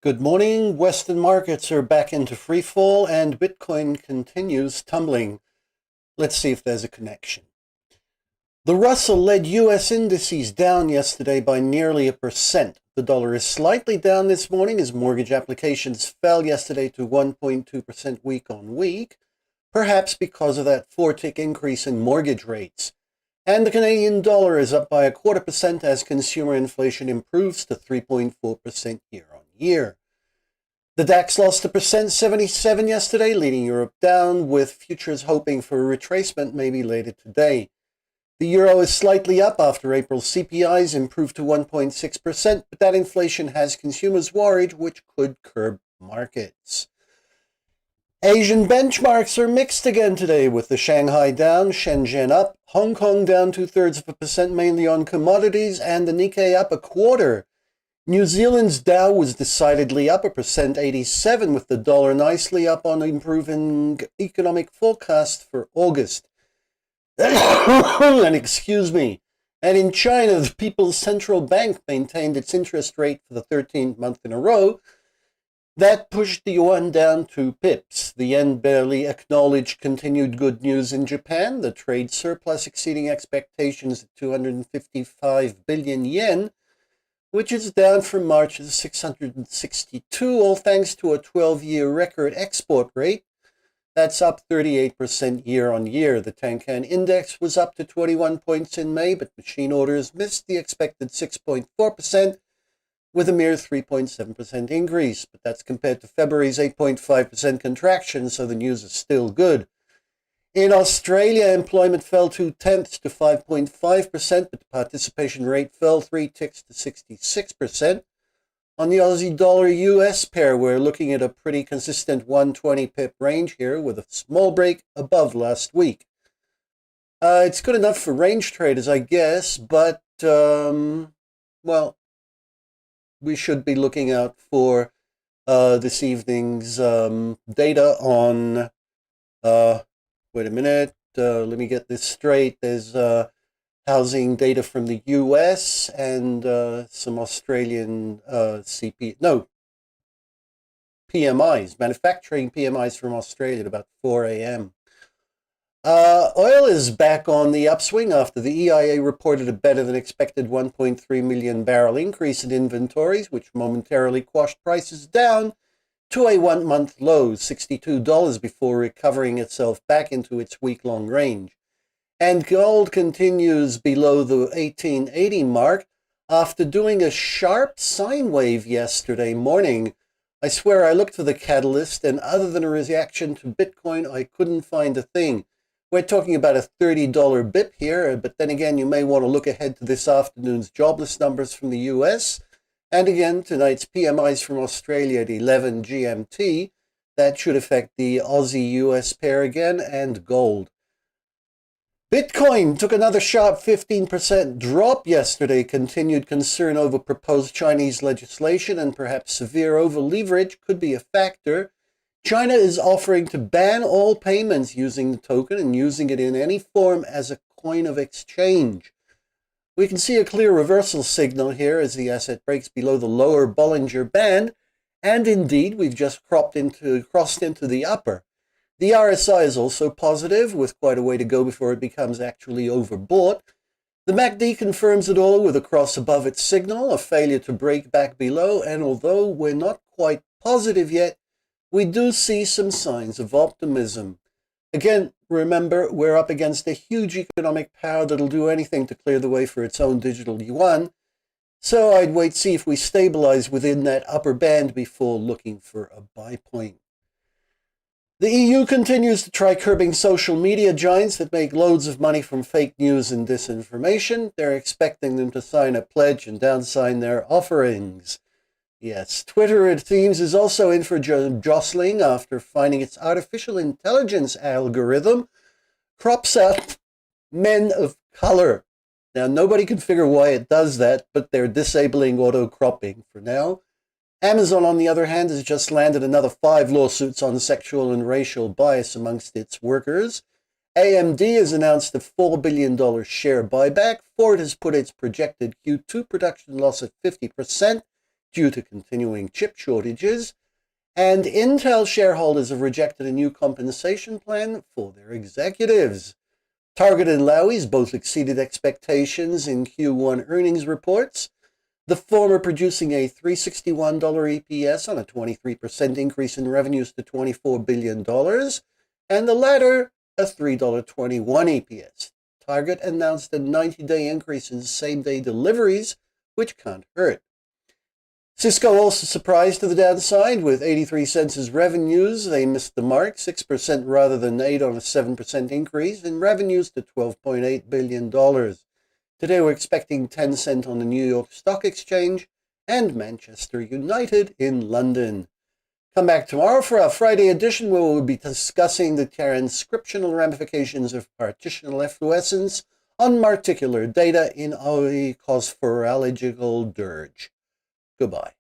Good morning. Western markets are back into free fall and Bitcoin continues tumbling. Let's see if there's a connection. The Russell led US indices down yesterday by nearly 1%. The dollar is slightly down this morning as mortgage applications fell yesterday to 1.2% week on week, perhaps because of that four-tick increase in mortgage rates. And the Canadian dollar is up by 0.25% as consumer inflation improves to 3.4% year on year. The DAX lost 1.77 yesterday, leading Europe down, with futures hoping for a retracement maybe later today. The euro is slightly up after April's CPIs improved to 1.6%, but that inflation has consumers worried, which could curb markets. Asian benchmarks are mixed again today, with the Shanghai down, Shenzhen up, Hong Kong down 0.33%, mainly on commodities, and the Nikkei up 0.25%. New Zealand's Dow was decidedly up 1.87%, with the dollar nicely up on improving economic forecast for August. And excuse me. And in China, the People's Central Bank maintained its interest rate for the 13th month in a row. That pushed the yuan down 2 pips. The yen barely acknowledged continued good news in Japan, the trade surplus exceeding expectations at 255 billion yen, which is down from March's 662, all thanks to a 12-year record export rate. That's up 38% year on year. The Tankan index was up to 21 points in May, but machine orders missed the expected 6.4%, with a mere 3.7% increase. But that's compared to February's 8.5% contraction, so the news is still good. In Australia, employment fell 0.2 to 5.5%, but the participation rate fell 3 ticks to 66%. On the Aussie dollar-US pair, we're looking at a pretty consistent 120 pip range here, with a small break above last week. It's good enough for range traders, I guess, but, well, we should be looking out for this evening's data on, wait a minute, let me get this straight. There's housing data from the US and some Australian PMIs, manufacturing PMIs from Australia at about 4 a.m. Oil is back on the upswing after the EIA reported a better than expected 1.3 million barrel increase in inventories, which momentarily quashed prices down to a one-month low, $62, before recovering itself back into its week-long range. And gold continues below the 1880 mark after doing a sharp sine wave yesterday morning. I swear I looked for the catalyst, and other than a reaction to Bitcoin, I couldn't find a thing. We're talking about a $30 BIP here, but then again, you may want to look ahead to this afternoon's jobless numbers from the US, and again, tonight's PMIs from Australia at 11 GMT. That should affect the Aussie-US pair again, and gold. Bitcoin took another sharp 15% drop yesterday. Continued concern over proposed Chinese legislation and perhaps severe over-leverage could be a factor. China is offering to ban all payments using the token and using it in any form as a coin of exchange. We can see a clear reversal signal here as the asset breaks below the lower Bollinger Band, and indeed we've just crossed into the upper. The RSI is also positive, with quite a way to go before it becomes actually overbought. The MACD confirms it all with a cross above its signal, a failure to break back below, and although we're not quite positive yet, we do see some signs of optimism. Again, remember, we're up against a huge economic power that'll do anything to clear the way for its own digital yuan, so I'd wait to see if we stabilize within that upper band before looking for a buy point. The EU continues to try curbing social media giants that make loads of money from fake news and disinformation. They're expecting them to sign a pledge and downsign their offerings. Yes, Twitter, it seems, is also in for jostling after finding its artificial intelligence algorithm crops out men of color. Now, nobody can figure why it does that, but they're disabling auto-cropping for now. Amazon, on the other hand, has just landed another 5 lawsuits on sexual and racial bias amongst its workers. AMD has announced a $4 billion share buyback. Ford has put its projected Q2 production loss at 50%. due to continuing chip shortages. And Intel shareholders have rejected a new compensation plan for their executives. Target and Lowey's both exceeded expectations in Q1 earnings reports, the former producing a $361 EPS on a 23% increase in revenues to $24 billion, and the latter a $3.21 EPS. Target announced a 90-day increase in same-day deliveries, which can't hurt. Cisco also surprised to the downside with 83 cents as revenues. They missed the mark, 6% rather than 8 on a 7% increase in revenues to $12.8 billion. Today we're expecting 10 cents on the New York Stock Exchange and Manchester United in London. Come back tomorrow for our Friday edition where we'll be discussing the transcriptional ramifications of partitional efflorescence on particular data in a phosphorylagical dirge. Goodbye.